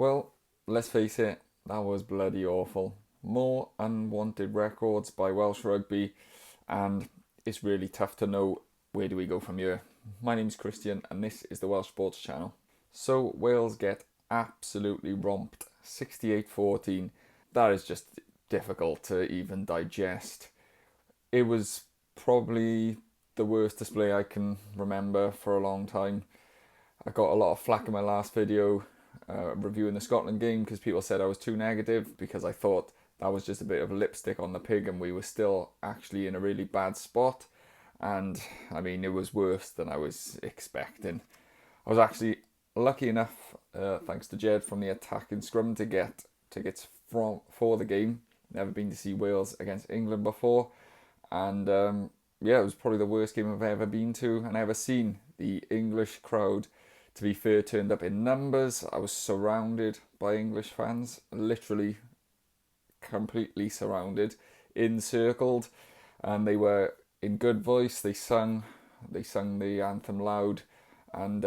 Well, let's face it, that was bloody awful. More unwanted records by Welsh rugby, and it's really tough to know where do we go from here. My name's Christian, and this is the Welsh Sports Channel. So, Wales get absolutely romped 68-14. That is just difficult to even digest. It was probably the worst display I can remember for a long time. I got a lot of flack in my last video reviewing the Scotland game because people said I was too negative because I thought that was just a bit of lipstick on the pig and we were still actually in a really bad spot. And I mean, it was worse than I was expecting. I was actually lucky enough, thanks to Jed from the attacking scrum, to get tickets for the game. Never been to see Wales against England before, and yeah, it was probably the worst game I've ever been to and ever seen. The English crowd, to be fair, turned up in numbers. I was surrounded by English fans, literally completely surrounded, encircled, and they were in good voice. They sung the anthem loud, and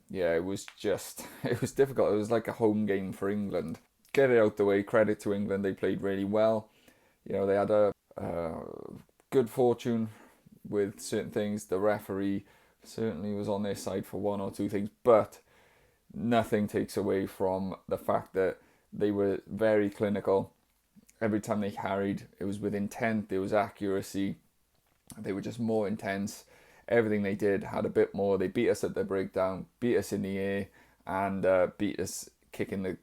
yeah, it was it was difficult. It was like a home game for England. Get it out the way. Credit to England, they played really well. You know, they had a good fortune with certain things. The referee certainly was on their side for one or two things, but nothing takes away from the fact that they were very clinical. Every time they carried, it was with intent, there was accuracy, they were just more intense. Everything they did had a bit more. They beat us at the breakdown, beat us in the air, and beat us in the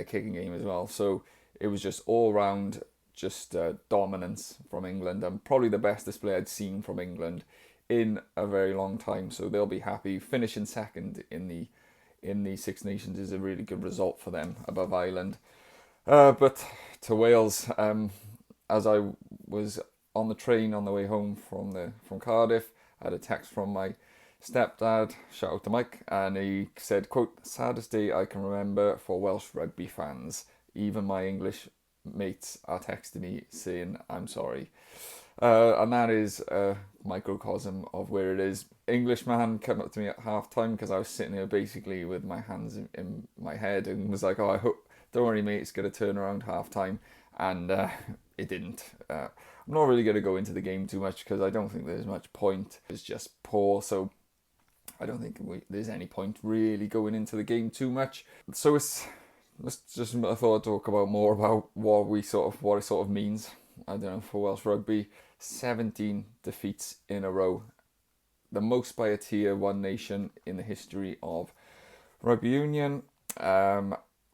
kicking game as well. So it was just all round dominance from England, and probably the best display I'd seen from England in a very long time. So they'll be happy. Finishing second in the Six Nations is a really good result for them above Ireland. But to Wales, as I was on the train on the way home from Cardiff, I had a text from my stepdad, shout out to Mike, and he said, quote, "Saddest day I can remember for Welsh rugby fans. Even my English mates are texting me saying I'm sorry." And that is a microcosm of where it is. Englishman came up to me at half time because I was sitting there basically with my hands in my head and was like, "Oh, I hope, don't worry, mate, it's going to turn around half time." And it didn't. I'm not really going to go into the game too much because I don't think there's much point. It's just poor, so I don't think there's any point really going into the game too much. So let's just, I thought I'd talk about more about what it sort of means. I don't know, for Welsh rugby. 17 defeats in a row, the most by a tier 1 nation in the history of rugby union.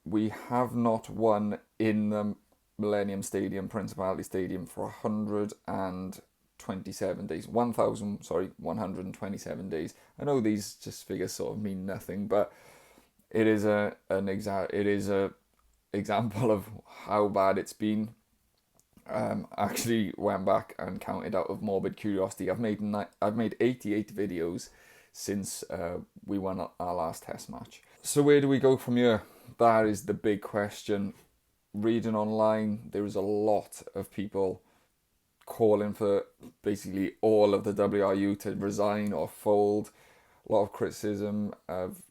We have not won in the Millennium Stadium, Principality Stadium, for 127 days. 1,127 days. I know these just figures sort of mean nothing, but it is a example of how bad it's been. Actually went back and counted out of morbid curiosity. I've made 88 videos since we won our last test match. So where do we go from here? That is the big question. Reading online, there is a lot of people calling for basically all of the WRU to resign or fold. A lot of criticism of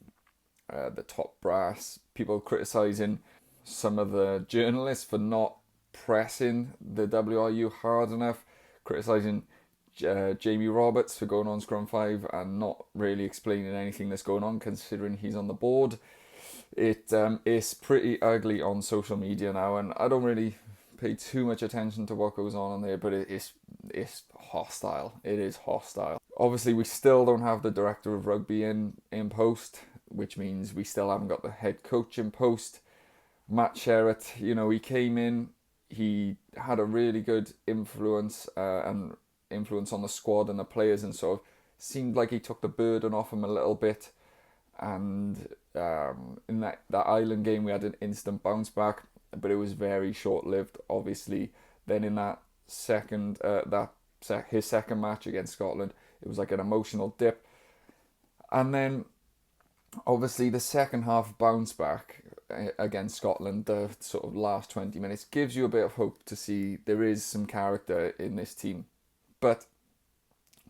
the top brass. People criticising some of the journalists for not pressing the WRU hard enough, criticising Jamie Roberts for going on Scrum 5 and not really explaining anything that's going on considering he's on the board. It is pretty ugly on social media now, and I don't really pay too much attention to what goes on there, but it's hostile. It is hostile. Obviously, we still don't have the director of rugby in post, which means we still haven't got the head coach in post. Matt Sherratt, he came in, he had a really good influence on the squad and the players, and sort of seemed like he took the burden off him a little bit. And in that Ireland game, we had an instant bounce back, but it was very short lived. Obviously, then in that his second match against Scotland, it was like an emotional dip, and then obviously the second half bounce back against Scotland, the sort of last 20 minutes, gives you a bit of hope to see there is some character in this team. But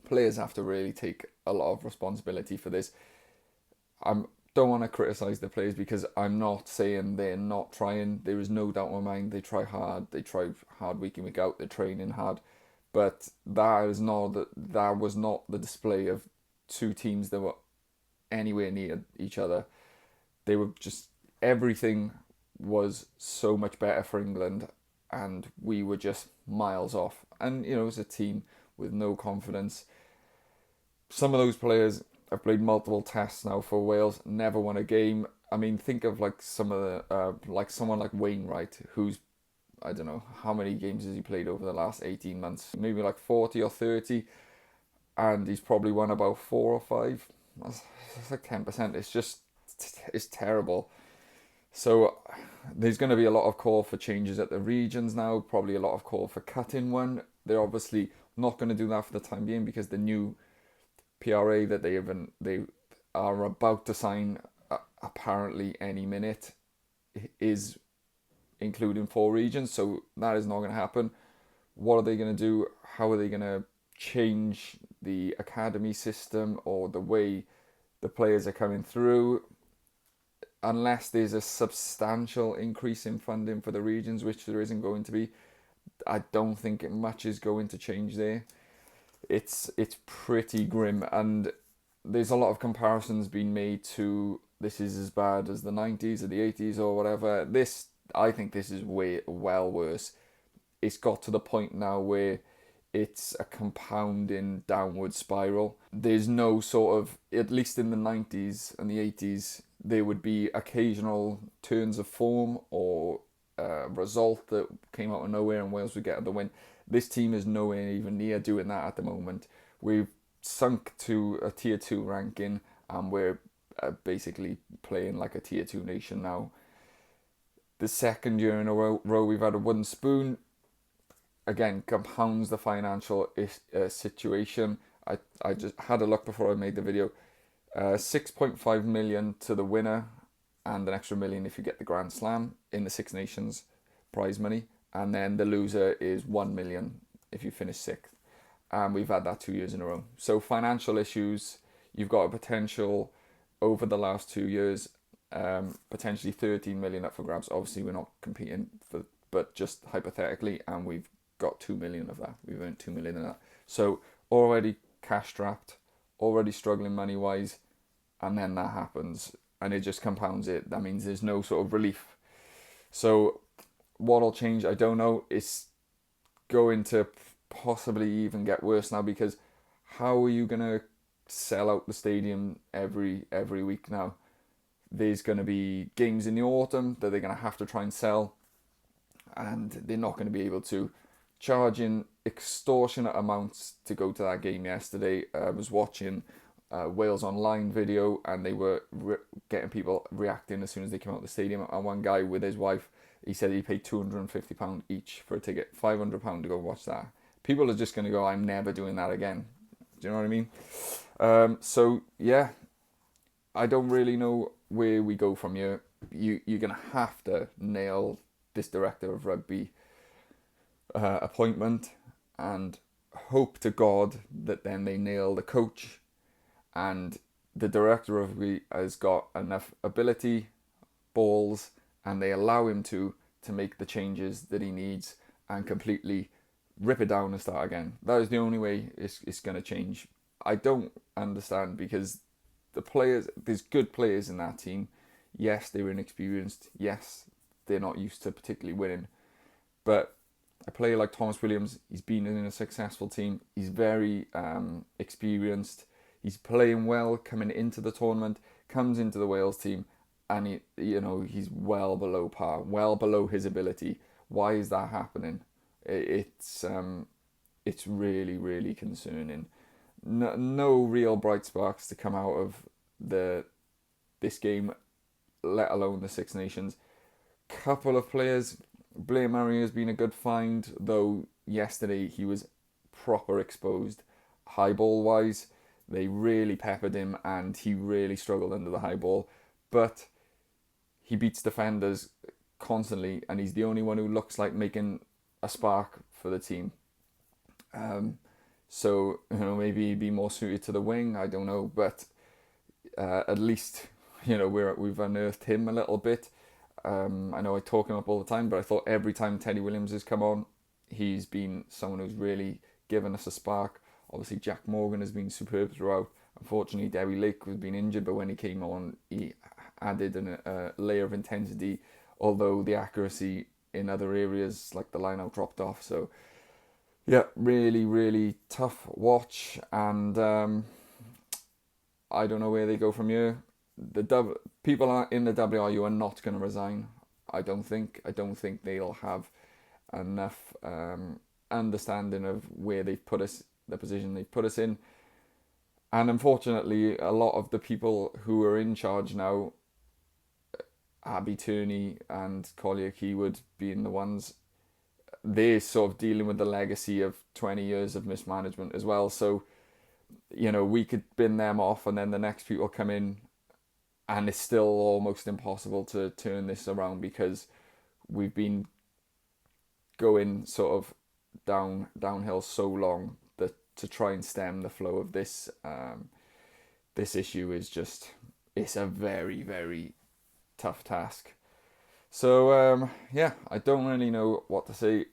players have to really take a lot of responsibility for this. Don't don't want to criticise the players because I'm not saying they're not trying. There is no doubt in my mind they try hard. They try hard week in, week out. They're training hard. But that was not the display of two teams that were anywhere near each other. They were just, everything was so much better for England, and we were just miles off. And as a team with no confidence, some of those players have played multiple tests now for Wales, never won a game. I mean, think of like some of the like someone like Wainwright, who's, I don't know how many games has he played over the last 18 months, maybe like 40 or 30, and he's probably won about 4 or 5. That's like 10%. It's terrible. So there's going to be a lot of call for changes at the regions now, probably a lot of call for cutting one. They're obviously not going to do that for the time being because the new PRA that they are about to sign apparently any minute is including 4 regions, so that is not going to happen. What are they going to do? How are they going to change the academy system or the way the players are coming through? Unless there's a substantial increase in funding for the regions, which there isn't going to be, I don't think much is going to change there. It's pretty grim, and there's a lot of comparisons being made to this is as bad as the 90s or the 80s or whatever. I think this is well worse. It's got to the point now where it's a compounding downward spiral. There's no sort of, at least in the 90s and the 80s, there would be occasional turns of form or a result that came out of nowhere and Wales would get the win. This team is nowhere even near doing that at the moment. We've sunk to a tier 2 ranking, and we're basically playing like a tier 2 nation now. The second year in a row we've had a wooden spoon. Again, compounds the financial situation. I just had a look before I made the video. 6.5 million to the winner, and an extra million if you get the Grand Slam in the Six Nations prize money. And then the loser is 1 million if you finish 6th. And we've had that 2 years in a row. So financial issues, you've got a potential over the last 2 years, potentially 13 million up for grabs. Obviously we're not competing for, but just hypothetically, and we've got 2 million of that. We've earned 2 million of that. So already cash strapped, already struggling money wise, and then that happens and it just compounds it. That means there's no sort of relief. So what'll change, I don't know. It's going to possibly even get worse now, because how are you going to sell out the stadium every week now? There's going to be games in the autumn that they're going to have to try and sell, and they're not going to be able to, charging extortionate amounts to go to that game yesterday. I was watching Wales Online video, and they were getting people reacting as soon as they came out of the stadium, and one guy with his wife, he said he paid £250 each for a ticket, £500 to go watch that. People are just going to go, I'm never doing that again. Do you know what I mean? So yeah, I don't really know where we go from here. You're going to have to nail this director of rugby appointment, and hope to God that then they nail the coach, and the director of rugby has got enough ability, balls, and they allow him to make the changes that he needs and completely rip it down and start again. That is the only way it's going to change. I don't understand, because the players, there's good players in that team. Yes, they're inexperienced. Yes, they're not used to particularly winning. But a player like Thomas Williams, he's been in a successful team. He's very experienced. He's playing well coming into the tournament, comes into the Wales team, and he's well below par, well below his ability. Why is that happening? It's really, really concerning. No real bright sparks to come out of this game, let alone the Six Nations. Couple of players, Blair Murray has been a good find, though yesterday he was proper exposed high ball wise. They really peppered him and he really struggled under the high ball, but he beats defenders constantly, and he's the only one who looks like making a spark for the team. So maybe he'd be more suited to the wing, I don't know, but at least we've unearthed him a little bit. I know I talk him up all the time, but I thought every time Teddy Williams has come on, he's been someone who's really given us a spark. Obviously, Jack Morgan has been superb throughout. Unfortunately, Derry Lake has been injured, but when he came on, he added a layer of intensity, although the accuracy in other areas, like the line out, dropped off. So, yeah, really, really tough watch, and I don't know where they go from here. People are in the WRU are not going to resign. I don't think. I don't think they'll have enough understanding of where they've put us, the position they've put us in. And unfortunately, a lot of the people who are in charge now, Abby Turney and Collier Keywood being the ones, they're sort of dealing with the legacy of 20 years of mismanagement as well. So, we could bin them off and then the next people come in and it's still almost impossible to turn this around because we've been going sort of downhill so long that to try and stem the flow of this issue is just, it's a very, very tough task. So yeah, I don't really know what to say.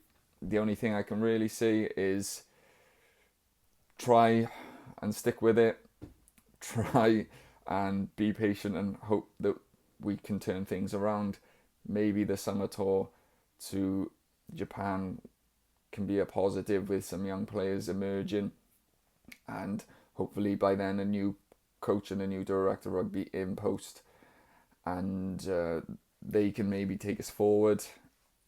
The only thing I can really say is try and stick with it. Try and be patient and hope that we can turn things around. Maybe the summer tour to Japan can be a positive with some young players emerging, and hopefully by then a new coach and a new director of rugby in post, and they can maybe take us forward,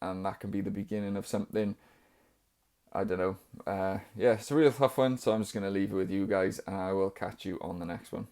and that can be the beginning of something. I don't know. Yeah, it's a real tough one, so I'm just going to leave it with you guys, and I will catch you on the next one.